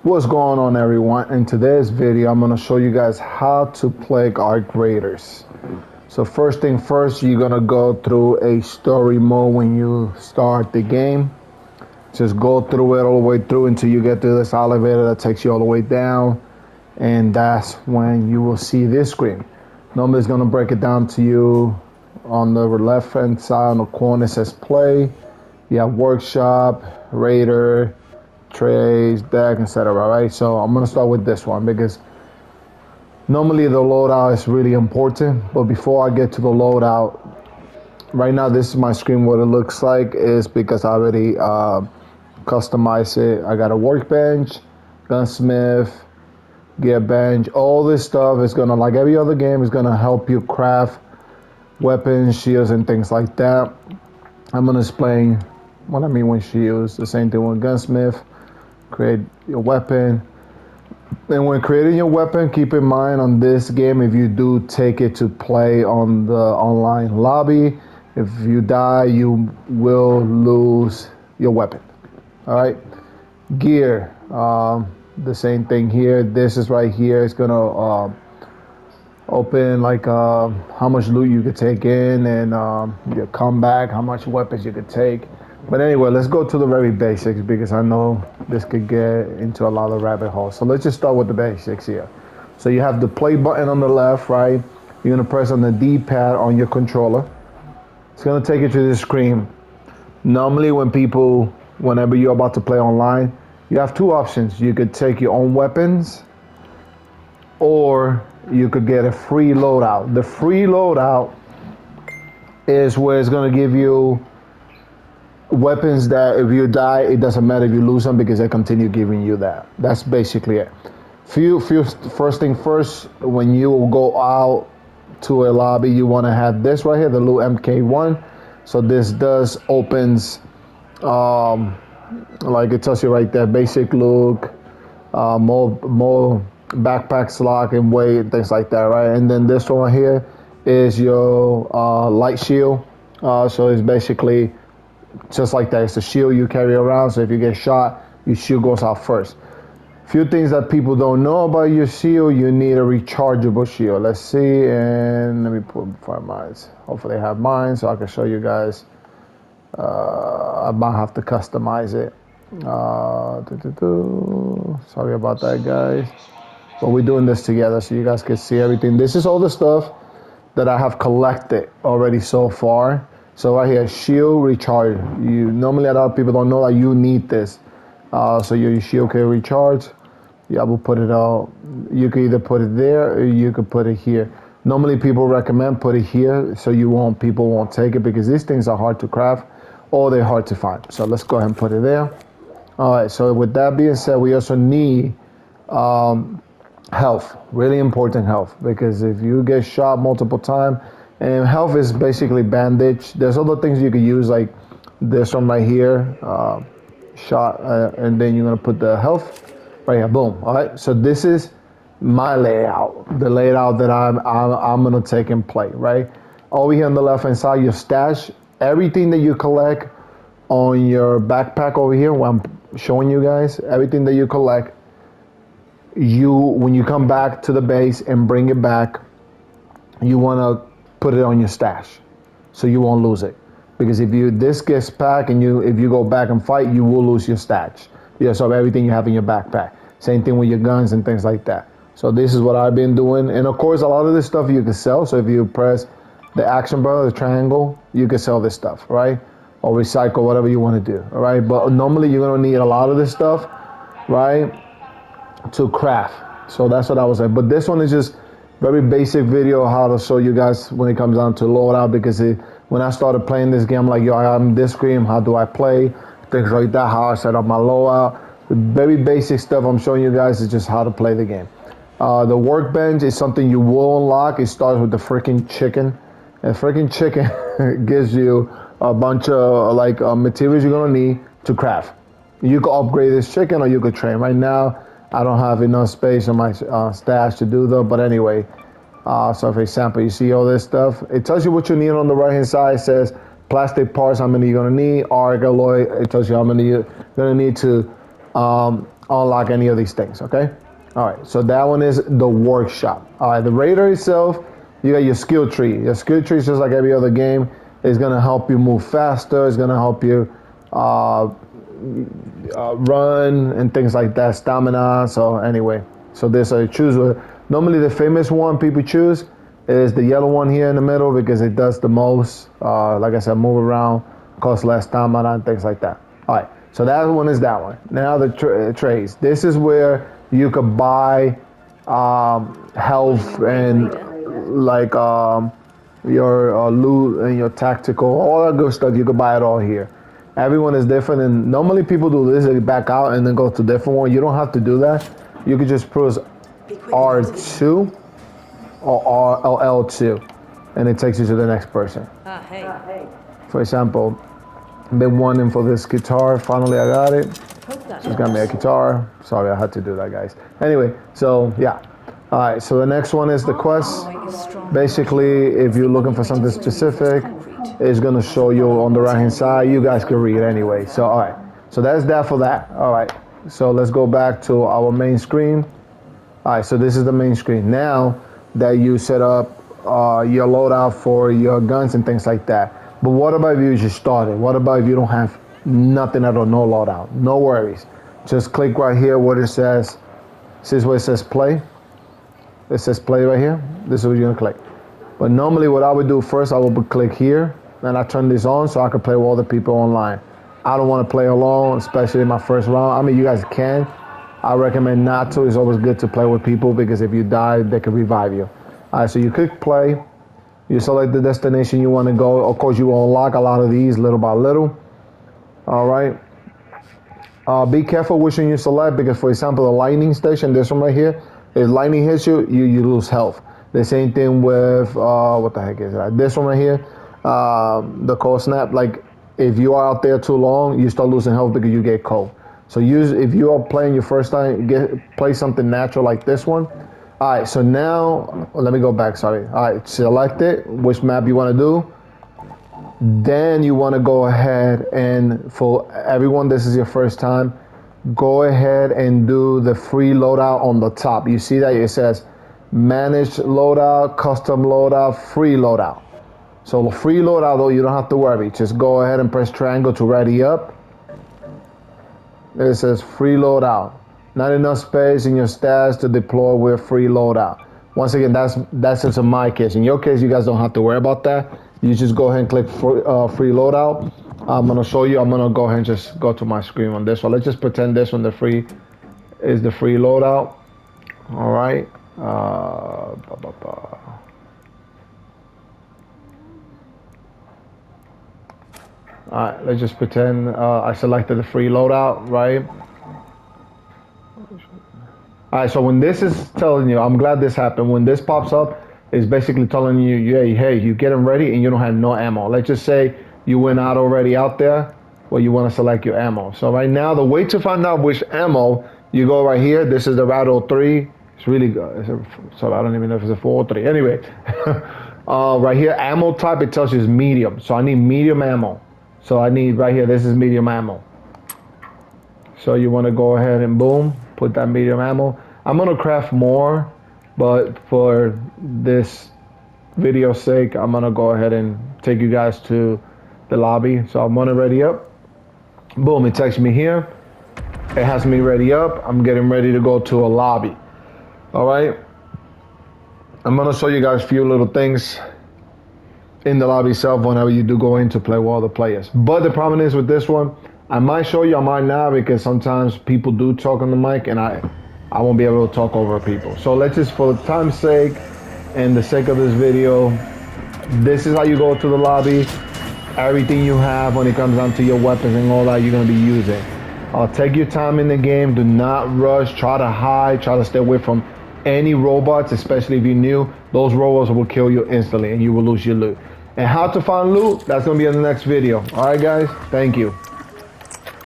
What's going on, everyone? In today's video I'm going to show you guys how to play our graders. So first thing first, you're going to go through a story mode when you start the game. Just go through it all the way through until you get to this elevator that takes you all the way down, and that's when you will see this screen. Normally it's going to break it down to you on the left hand side. On the corner it says play. You have workshop, raider, trays, deck, etc. Right? So I'm gonna start with this one because normally the loadout is really important. But before I get to the loadout, right now this is my screen. What it looks like is because I already customized it. I got a workbench, gunsmith, gear bench. All this stuff is gonna, like every other game, is gonna help you craft weapons, shields, and things like that. I'm gonna explain what I mean with shields. The same thing with gunsmith. Create your weapon, and when creating your weapon, keep in mind on this game, if you do take it to play on the online lobby, if you die you will lose your weapon. All right, gear, the same thing here. This is right here, it's gonna open like how much loot you could take in, and your comeback, how much weapons you could take. But anyway, let's go to the very basics because I know this could get into a lot of rabbit holes. So let's just start with the basics here. So you have the play button on the left, right? You're gonna press on the D-pad on your controller. It's gonna take you to this screen. Normally whenever you're about to play online, you have two options. You could take your own weapons, or you could get a free loadout. The free loadout is where it's gonna give you weapons that if you die, it doesn't matter if you lose them because they continue giving you that. That's basically it. First thing first, when you go out to a lobby, you want to have this right here, the loot MK1. So this does opens, like it tells you right there, basic loot, more backpacks, lock and weight, and things like that, right? And then this one here is your light shield. So it's basically just like that. It's a shield you carry around, so if you get shot, your shield goes out first. Few things that people don't know about your shield: you need a rechargeable shield. Let's see, and let me find mine. Hopefully I have mine so I can show you guys. I might have to customize it. Sorry about that, guys, but we're doing this together so you guys can see everything. This is all the stuff that I have collected already so far. So right here, shield recharge. Normally a lot of people don't know that you need this. So your shield can recharge. Yeah, I will put it out. You can either put it there or you could put it here. Normally people recommend put it here so people won't take it because these things are hard to craft or they're hard to find. So let's go ahead and put it there. All right, so with that being said, we also need health, really important health, because if you get shot multiple times, and health is basically bandage. There's other things you could use like this one right here, shot, and then you're gonna put the health right here, boom. All right, so this is my layout, the layout that I'm gonna take and play, right? Over here on the left hand side, your stash, everything that you collect on your backpack over here, what I'm showing you guys, everything that you collect, when you come back to the base and bring it back, you want to put it on your stash so you won't lose it, because if this gets packed and if you go back and fight, you will lose your stash. So everything you have in your backpack. Same thing with your guns and things like that. So this is what I've been doing, and of course a lot of this stuff you can sell. So if you press the action bar, the triangle, you can sell this stuff, right? Or recycle, whatever you want to do. All right, but normally you're gonna need a lot of this stuff, right, to craft. So that's what I was saying. But this one is just very basic video how to show you guys when it comes down to loadout, because when I started playing this game, like, yo, I'm this game, how do I play, things like that, how I set up my loadout. The very basic stuff I'm showing you guys is just how to play the game. The workbench is something you will unlock. It starts with the freaking chicken, and freaking chicken gives you a bunch of materials you're gonna need to craft. You can upgrade this chicken or you could train. Right now I don't have enough space on my stash to do though, but anyway, so for example, you see all this stuff, it tells you what you need on the right hand side. It says plastic parts, how many you're gonna need, arc alloy, it tells you how many you're gonna need to unlock any of these things, okay? All right, so that one is the workshop. All right, the raider itself, you got your skill tree. Your skill tree is just like every other game. It's gonna help you move faster. It's gonna help you run and things like that, stamina. So anyway, so this I choose. Normally the famous one people choose is the yellow one here in the middle because it does the most. Like I said, move around, cost less stamina and things like that. All right, so that one is that one. Now the trades. This is where you could buy health and like your loot and your tactical, all that good stuff. You could buy it all here. Everyone is different, and normally people do this, they back out and then go to different one. You don't have to do that. You could just press R2 or L2, and it takes you to the next person. For example, I've been wanting for this guitar. Finally, I got it. So it's got me a guitar. Sorry, I had to do that, guys. Anyway, so yeah. All right, so the next one is the quest. Basically, if you're looking for something specific, it's gonna show you on the right hand side. You guys can read anyway. So all right, so that's that for that. All right, so let's go back to our main screen. All right, so this is the main screen. Now that you set up your loadout for your guns and things like that. But what about if you just started? What about if you don't have nothing at all, no loadout? No worries. Just click right here where it says, see where it says play? It says play right here. This is what you're gonna click. But normally what I would do first, I would click here and I turn this on so I can play with other people online. I don't wanna play alone, especially in my first round. I mean, you guys can. I recommend not to. It's always good to play with people because if you die, they can revive you. All right, so you click play. You select the destination you wanna go. Of course, you will unlock a lot of these little by little. All right. Be careful which one you select because, for example, the lightning station, this one right here, if lightning hits you, you lose health. The same thing with, what the heck is that? This one right here, the cold snap. Like, if you are out there too long, you start losing health because you get cold. So if you are playing your first time, play something natural like this one. All right, so now, let me go back, sorry. All right, select it, which map you want to do. Then you want to go ahead and, for everyone, this is your first time, go ahead and do the free loadout on the top. You see that it says manage loadout, custom loadout, free loadout. So the free loadout, though, you don't have to worry. Just go ahead and press triangle to ready up. It says free loadout. Not enough space in your stats to deploy with free loadout. Once again, that's just in my case. In your case, you guys don't have to worry about that. You just go ahead and click free loadout. I'm gonna show you. I'm gonna go ahead and just go to my screen on this one. Let's just pretend this one is the free loadout. All right. All right. Let's just pretend I selected the free loadout, right? All right. So when this is telling you, I'm glad this happened. When this pops up, it's basically telling you, hey, you getting ready and you don't have no ammo. Let's just say you went out already out there. Well, you want to select your ammo. So right now, the way to find out which ammo, you go right here. This is the Rattle 3. It's really good. So I don't even know if it's a 4 or 3. Anyway, right here, ammo type, it tells you is medium. So I need medium ammo. So I need right here, this is medium ammo. So you want to go ahead and boom, put that medium ammo. I'm going to craft more, but for this video's sake, I'm going to go ahead and take you guys to the lobby. So I'm going to ready up. Boom, it takes me here. It has me ready up. I'm getting ready to go to a lobby. All right. I'm going to show you guys a few little things in the lobby itself whenever you do go in to play with other players. But the problem is with this one, I might show you, I might not, because sometimes people do talk on the mic and I won't be able to talk over people. So let's just, for the time's sake and the sake of this video, this is how you go to the lobby. Everything you have when it comes down to your weapons and all that you're going to be using. Take your time in the game. Do not rush. Try to hide. Try to stay away from any robots, especially if you're new. Those robots will kill you instantly and you will lose your loot. And how to find loot, that's going to be in the next video. All right, guys? Thank you.